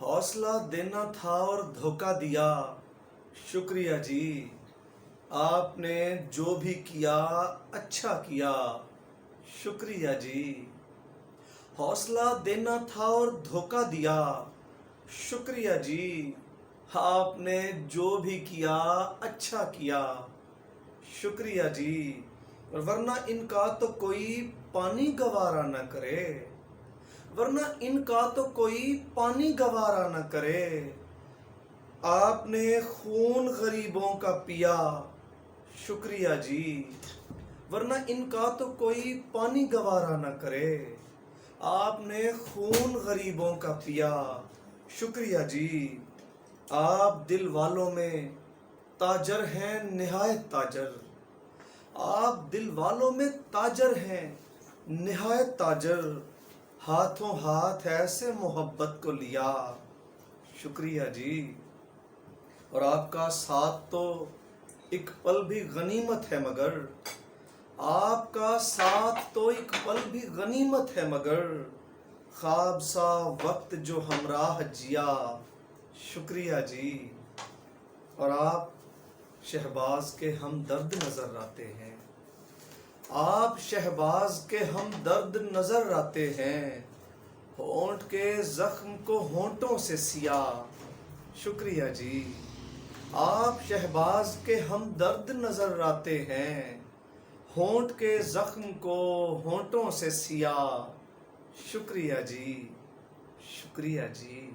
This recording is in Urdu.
حوصلہ دینا تھا اور دھوکہ دیا. شکریہ جی. آپ نے جو بھی کیا اچھا کیا. شکریہ جی. حوصلہ دینا تھا اور دھوکہ دیا. شکریہ جی. آپ نے جو بھی کیا اچھا کیا. شکریہ جی. ورنہ ان کا تو کوئی پانی گوارا نہ کرے. ورنہ ان کا تو کوئی پانی گوارا نہ کرے. آپ نے خون غریبوں کا پیا. شکریہ جی. ورنہ ان کا تو کوئی پانی گوارا نہ کرے. آپ نے خون غریبوں کا پیا. شکریہ جی. آپ دل والوں میں تاجر ہیں نہایت تاجر. آپ دل والوں میں تاجر ہیں نہایت تاجر. ہاتھوں ہاتھ ایسے محبت کو لیا. شکریہ جی. اور آپ کا ساتھ تو ایک پل بھی غنیمت ہے مگر. آپ کا ساتھ تو ایک پل بھی غنیمت ہے مگر. خواب سا وقت جو ہمراہ جیا. شکریہ جی. اور آپ شہباز کے ہمدرد نظر آتے ہیں. آپ شہباز کے ہمدرد نظر آتے ہیں. ہونٹ کے زخم کو ہونٹوں سے سیا. شکریہ جی. آپ شہباز کے ہمدرد نظر آتے ہیں. ہونٹ کے زخم کو ہونٹوں سے سیا. شکریہ جی. شکریہ جی.